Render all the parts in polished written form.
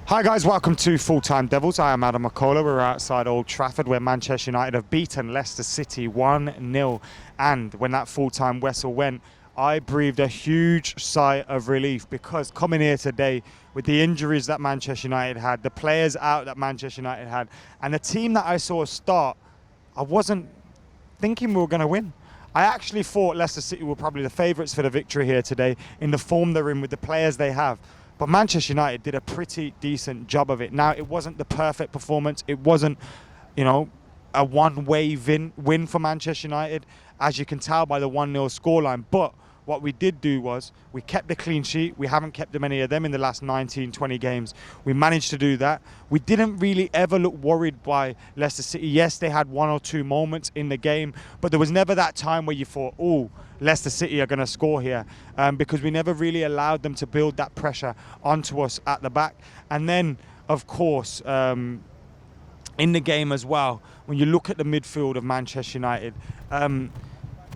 Hi guys, welcome to Full Time Devils. I am Adam McCullough. We're outside Old Trafford where Manchester United have beaten Leicester City 1-0. And when that full-time whistle went, I breathed a huge sigh of relief, because coming here today with the injuries that Manchester United had, the players out that Manchester United had, and the team that I saw start, I wasn't thinking we were going to win. I actually thought Leicester City were probably the favourites for the victory here today in the form they're in with the players they have. But Manchester United did a pretty decent job of it. Now, it wasn't the perfect performance. It wasn't, a one-way win for Manchester United, as you can tell by the 1-0 scoreline. But what we did do was we kept the clean sheet. We haven't kept many of them in the last 19, 20 games. We managed to do that. We didn't really ever look worried by Leicester City. Yes, they had one or two moments in the game, but there was never that time where you thought, oh, Leicester City are going to score here, because we never really allowed them to build that pressure onto us at the back. And then, of course, in the game as well, when you look at the midfield of Manchester United, the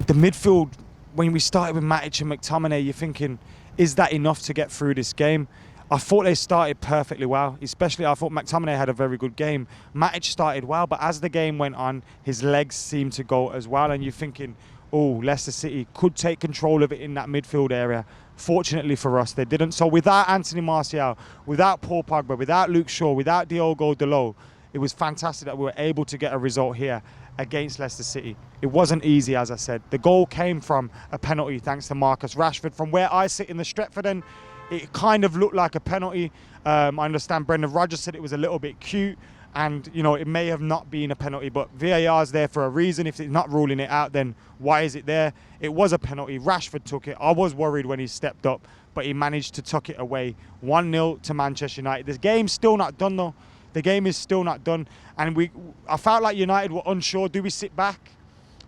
midfield, when we started with Matic and McTominay, you're thinking, is that enough to get through this game? I thought they started perfectly well, especially I thought McTominay had a very good game. Matic started well, but as the game went on, his legs seemed to go as well, and you're thinking, oh, Leicester City could take control of it in that midfield area. Fortunately for us, they didn't. So without Anthony Martial, without Paul Pogba, without Luke Shaw, without Diogo Dalot, it was fantastic that we were able to get a result here against Leicester City. It wasn't easy, as I said. The goal came from a penalty thanks to Marcus Rashford. From where I sit in the Stretford end, it kind of looked like a penalty. I understand Brendan Rodgers said it was a little bit cute, and it may have not been a penalty, but VAR is there for a reason. If it's not ruling it out, then why is it there? It was a penalty. Rashford took it. I was worried when he stepped up, but he managed to tuck it away. 1-0 to Manchester United. The game's still not done though. The game is still not done, and I felt like United were unsure. Do we sit back,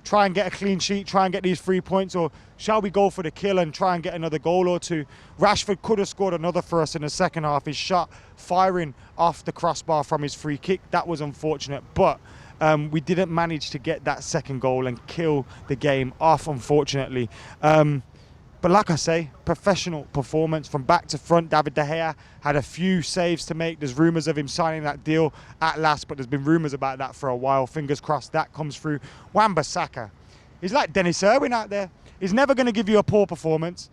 try and get a clean sheet, try and get these 3 points, or shall we go for the kill and try and get another goal or two? Rashford could have scored another for us in the second half. His shot firing off the crossbar from his free kick, that was unfortunate, but we didn't manage to get that second goal and kill the game off, unfortunately. But like I say, professional performance from back to front. David De Gea had a few saves to make. There's rumours of him signing that deal at last, but there's been rumours about that for a while. Fingers crossed that comes through. Wan-Bissaka, he's like Dennis Irwin out there. He's never going to give you a poor performance.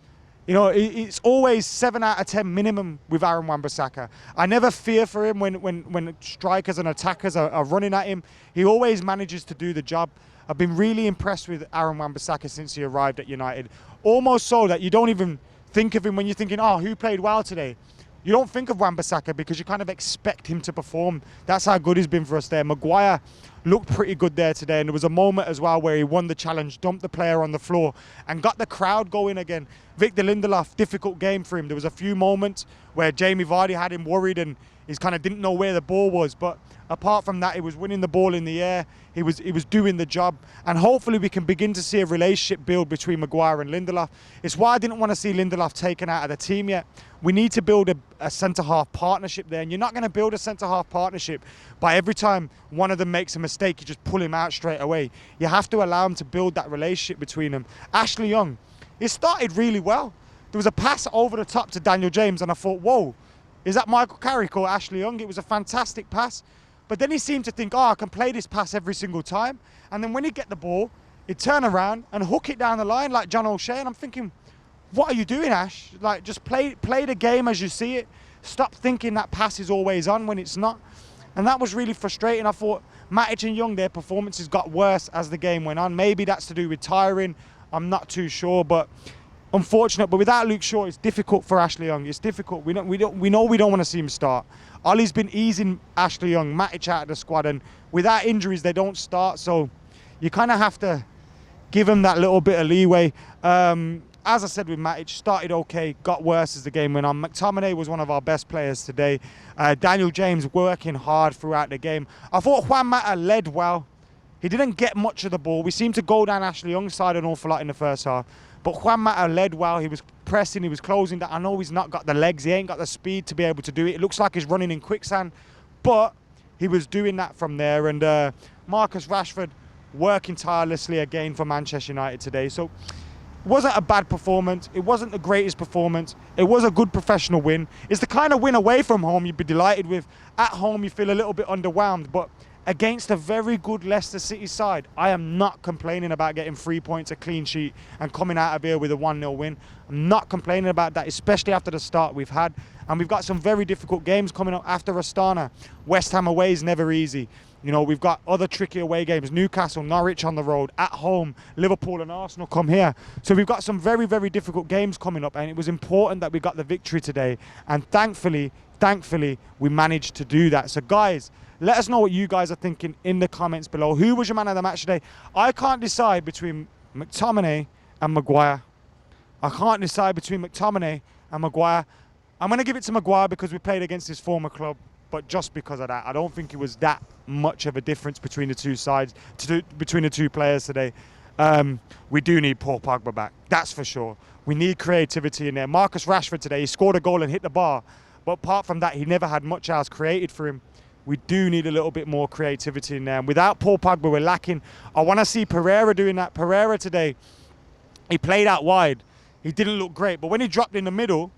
It's always 7 out of 10 minimum with Aaron Wan-Bissaka. I never fear for him when strikers and attackers are running at him. He always manages to do the job. I've been really impressed with Aaron Wan-Bissaka since he arrived at United. Almost so that you don't even think of him when you're thinking, oh, who played well today? You don't think of Wan-Bissaka because you kind of expect him to perform. That's how good he's been for us there. Maguire looked pretty good there today, and there was a moment as well where he won the challenge, dumped the player on the floor, and got the crowd going again. Victor Lindelof, difficult game for him. There was a few moments where Jamie Vardy had him worried and he kind of didn't know where the ball was, but apart from that, he was winning the ball in the air. He was doing the job, and hopefully we can begin to see a relationship build between Maguire and Lindelof. It's why I didn't want to see Lindelof taken out of the team yet. We need to build a centre-half partnership there, and you're not going to build a centre-half partnership by every time one of them makes a mistake, you just pull him out straight away. You have to allow him to build that relationship between them. Ashley Young, it started really well. There was a pass over the top to Daniel James, and I thought, whoa, is that Michael Carrick or Ashley Young? It was a fantastic pass. But then he seemed to think, I can play this pass every single time. And then when he get the ball, he'd turn around and hook it down the line like John O'Shea. And I'm thinking, what are you doing, Ash? Like, just play the game as you see it. Stop thinking that pass is always on when it's not. And that was really frustrating. I thought Matic and Young, their performances got worse as the game went on. Maybe that's to do with tiring. I'm not too sure, but unfortunate. But without Luke Shaw, it's difficult for Ashley Young. It's difficult. We know we don't want to see him start. Ollie's been easing Ashley Young, Matic out of the squad, and without injuries, they don't start. So you kind of have to give him that little bit of leeway. As I said with Matic, started okay, got worse as the game went on. McTominay was one of our best players today. Daniel James working hard throughout the game. I thought Juan Mata led well. He didn't get much of the ball. We seemed to go down Ashley Young's side an awful lot in the first half. But Juan Mata led well. He was pressing, he was closing down. I know he's not got the legs, he ain't got the speed to be able to do it. It looks like he's running in quicksand, but he was doing that from there. And Marcus Rashford working tirelessly again for Manchester United today. So wasn't a bad performance. It wasn't the greatest performance. It was a good professional win. It's the kind of win away from home you'd be delighted with. At home, you feel a little bit underwhelmed, but against a very good Leicester City side, I am not complaining about getting 3 points, a clean sheet, and coming out of here with a 1-0 win. I'm not complaining about that, especially after the start we've had. And we've got some very difficult games coming up after Astana. West Ham away is never easy. You know, we've got other tricky away games. Newcastle, Norwich on the road, at home, Liverpool and Arsenal come here. So we've got some very, very difficult games coming up, and it was important that we got the victory today. And thankfully, we managed to do that. So guys, let us know what you guys are thinking in the comments below. Who was your man of the match today? I can't decide between McTominay and Maguire. I can't decide between McTominay and Maguire. I'm going to give it to Maguire because we played against his former club, but just because of that. I don't think it was that much of a difference between the two sides, between the two players today. We do need Paul Pogba back, that's for sure. We need creativity in there. Marcus Rashford today, he scored a goal and hit the bar, but apart from that, he never had much else created for him. We do need a little bit more creativity in there. And without Paul Pogba, we're lacking. I want to see Pereira doing that. Pereira today, he played out wide. He didn't look great, but when he dropped in the middle,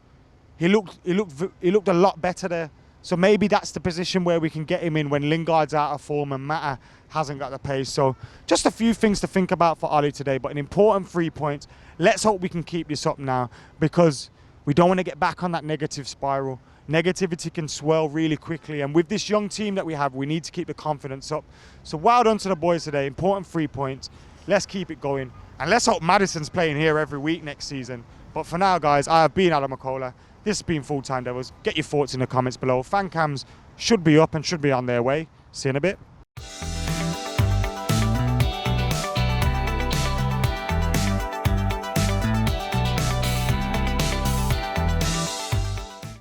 he looked a lot better there. So maybe that's the position where we can get him in when Lingard's out of form and Mata hasn't got the pace. So just a few things to think about for Ollie today, but an important 3 points. Let's hope we can keep this up now, because we don't want to get back on that negative spiral. Negativity can swell really quickly, and with this young team that we have, we need to keep the confidence up. So well done to the boys today. Important 3 points. Let's keep it going, and let's hope Maddison's playing here every week next season. But for now, guys, I have been Adam McCullough. This has been Full Time Devils. Get your thoughts in the comments below. Fancams should be up and should be on their way. See you in a bit.